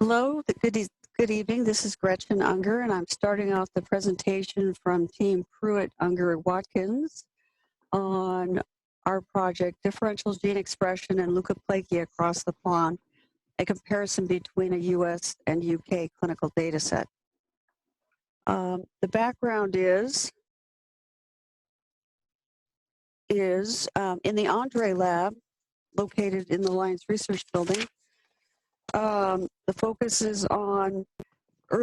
Hello, good evening. This is Gretchen Unger, and I'm starting off the presentation from Team Pruitt, Unger, Watkins on our project, Differential Gene Expression and Leukoplakia Across the Pond, a comparison between a US and UK clinical data set. The background is in the Andre lab, located in the Lions Research Building. The focus is on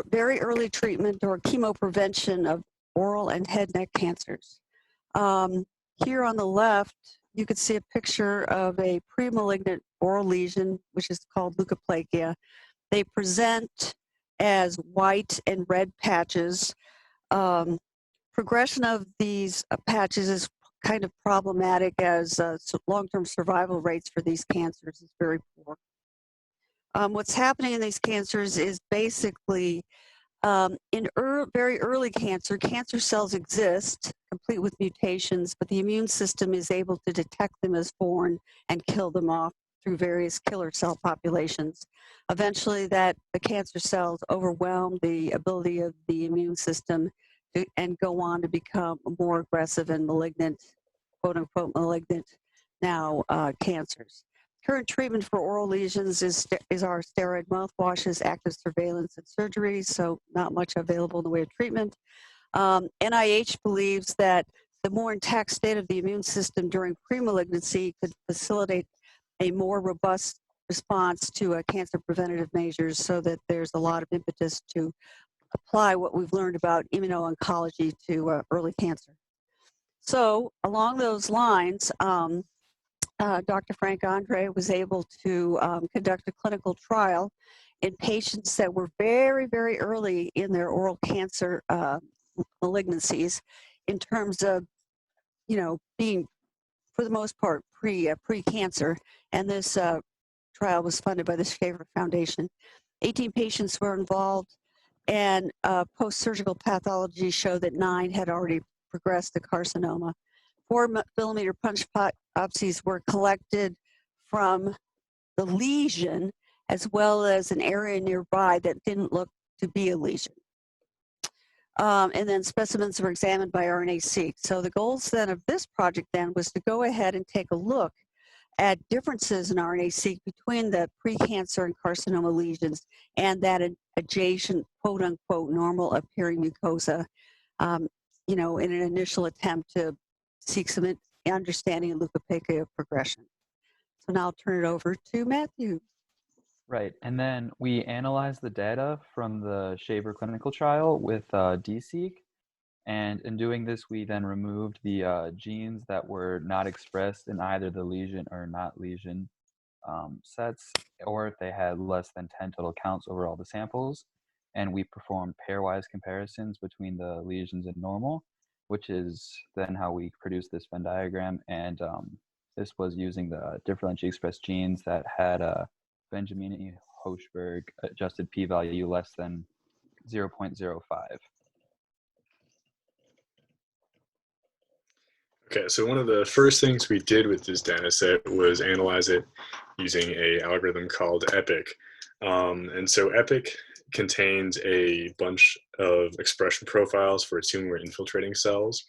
very early treatment or chemoprevention of oral and head neck cancers. Here on the left, you can see a picture of a premalignant oral lesion, which is called leukoplakia. They present as white and red patches. Progression of these patches is kind of problematic, as long-term survival rates for these cancers is very poor. What's happening in these cancers is basically in very early cancer cells exist, complete with mutations, but the immune system is able to detect them as foreign and kill them off through various killer cell populations. Eventually, the cancer cells overwhelm the ability of the immune system and go on to become more aggressive and malignant, quote unquote malignant, now cancers. Current treatment for oral lesions is our steroid mouthwashes, active surveillance, and surgery, so not much available in the way of treatment. NIH believes that the more intact state of the immune system during premalignancy could facilitate a more robust response to cancer preventative measures, so that there's a lot of impetus to apply what we've learned about immuno-oncology to early cancer. So along those lines, Dr. Frank Andre was able to conduct a clinical trial in patients that were very, very early in their oral cancer malignancies, in terms of, being, for the most part, pre-cancer. And this trial was funded by the Shaver Foundation. 18 patients were involved, and post-surgical pathology showed that 9 had already progressed to carcinoma. 4-millimeter punch biopsies were collected from the lesion, as well as an area nearby that didn't look to be a lesion. And then specimens were examined by RNAseq. So the goals then of this project then was to go ahead and take a look at differences in RNAseq between the precancer and carcinoma lesions and that adjacent, quote unquote, normal appearing mucosa, in an initial attempt to seek some understanding of leukoplakia progression. So now I'll turn it over to Matthew. Right, and then we analyzed the data from the Shaver clinical trial with DSeq, and in doing this, we then removed the genes that were not expressed in either the lesion or not lesion sets, or if they had less than 10 total counts over all the samples, and we performed pairwise comparisons between the lesions and normal, which is then how we produced this Venn diagram. And this was using the differentially expressed genes that had a Benjamini-Hochberg adjusted p-value less than 0.05. Okay, so one of the first things we did with this data set was analyze it using an algorithm called EPIC. And so EPIC contains a bunch of expression profiles for tumor infiltrating cells,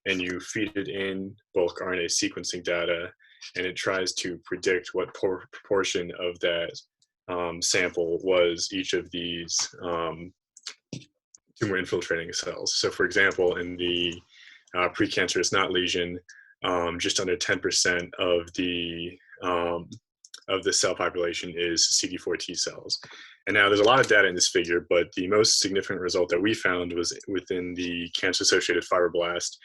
and you feed it in bulk RNA sequencing data, and it tries to predict what proportion of that sample was each of these tumor infiltrating cells. So for example, in the precancerous not lesion, just under 10% of the cell population is CD4 T cells. And now there's a lot of data in this figure, but the most significant result that we found was within the cancer-associated fibroblast,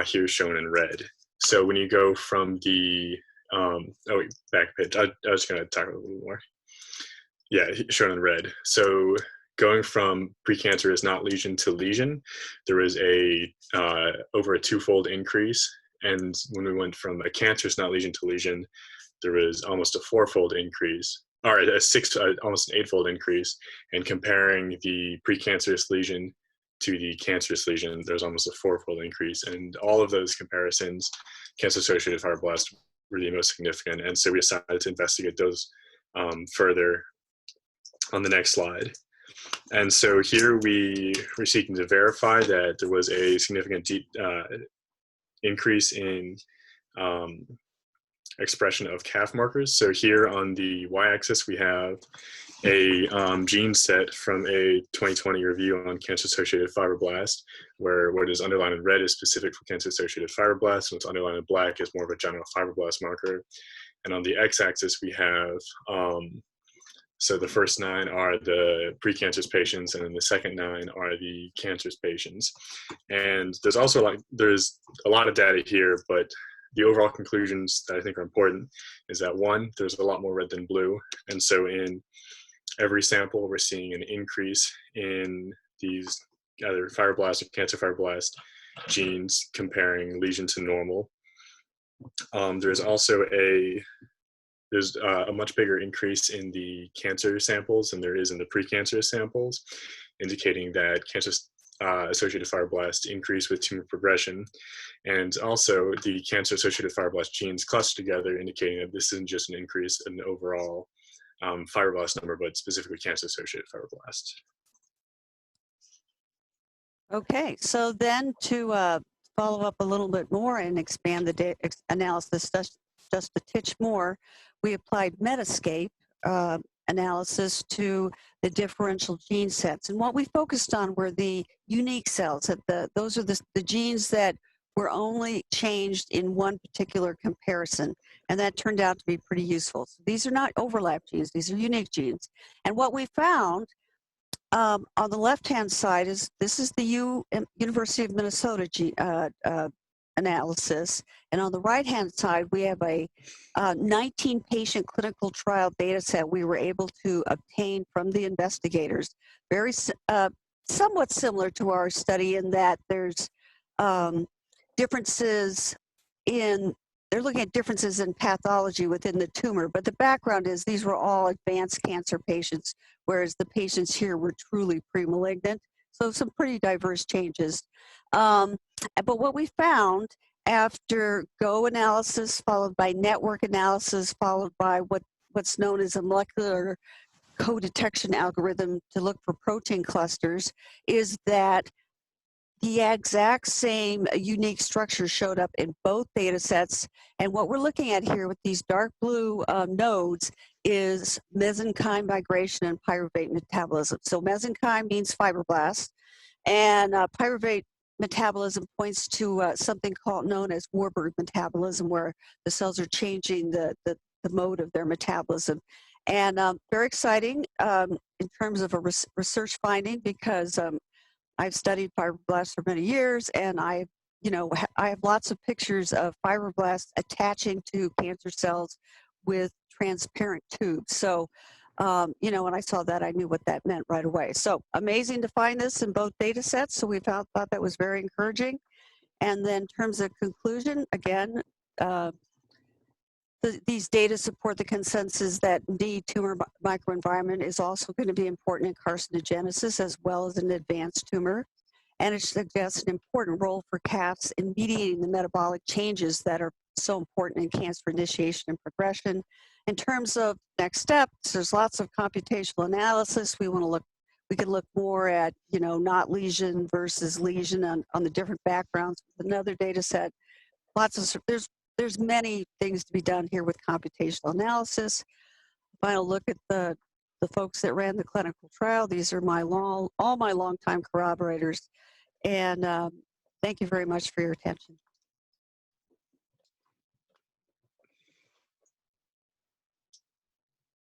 here shown in red. So when you go from the, back page, I was going to talk a little more. Yeah, shown in red. So going from precancerous not lesion to lesion, there was over a 2-fold increase. And when we went from a cancerous not lesion to lesion, there was almost a 4-fold increase, or almost an 8-fold increase. And comparing the precancerous lesion to the cancerous lesion, there's almost a 4-fold increase. And all of those comparisons, cancer-associated fibroblasts were the most significant. And so we decided to investigate those further on the next slide. And so here we were seeking to verify that there was a significant increase in expression of CAF markers. So here on the y-axis, we have a gene set from a 2020 review on cancer-associated fibroblasts, where what is underlined in red is specific for cancer-associated fibroblasts, and what's underlined in black is more of a general fibroblast marker. And on the x-axis, we have, so the first 9 are the precancerous patients, and then the second 9 are the cancerous patients. And there's also there's a lot of data here, but the overall conclusions that I think are important is that 1, there's a lot more red than blue. And so in every sample, we're seeing an increase in these either fibroblast or cancer fibroblast genes comparing lesion to normal. There's also a much bigger increase in the cancer samples than there is in the precancerous samples, indicating that cancer-associated fibroblasts increase with tumor progression. And also the cancer-associated fibroblast genes cluster together, indicating that this isn't just an increase in the overall fibroblast number, but specifically cancer-associated fibroblasts. Okay, so then to follow up a little bit more and expand the analysis just a titch more, we applied Metascape analysis to the differential gene sets. And what we focused on were the unique cells. Those are the genes that were only changed in one particular comparison. And that turned out to be pretty useful. So these are not overlap genes, these are unique genes. And what we found on the left-hand side is, this is the University of Minnesota analysis. And on the right-hand side, we have a 19-patient clinical trial data set we were able to obtain from the investigators. Very somewhat similar to our study in that there's differences in, they're looking at differences in pathology within the tumor, but the background is these were all advanced cancer patients, whereas the patients here were truly premalignant. So some pretty diverse changes. But what we found after GO analysis, followed by network analysis, followed by what's known as a molecular co-detection algorithm to look for protein clusters, is that the exact same unique structure showed up in both data sets. And what we're looking at here with these dark blue nodes is mesenchyme migration and pyruvate metabolism. So mesenchyme means fibroblast, and pyruvate metabolism points to something known as Warburg metabolism, where the cells are changing the mode of their metabolism. And very exciting in terms of a research finding, because I've studied fibroblasts for many years, and I have lots of pictures of fibroblasts attaching to cancer cells with transparent tubes. So, when I saw that, I knew what that meant right away. So amazing to find this in both data sets. So we thought that was very encouraging. And then in terms of conclusion, again, these data support the consensus that indeed tumor microenvironment is also going to be important in carcinogenesis as well as in advanced tumor. And it suggests an important role for CAFs in mediating the metabolic changes that are so important in cancer initiation and progression. In terms of next steps, there's lots of computational analysis. We can look more at, not lesion versus lesion on the different backgrounds with another data set. There's many things to be done here with computational analysis. Final look at the folks that ran the clinical trial. These are all my longtime corroborators. And thank you very much for your attention.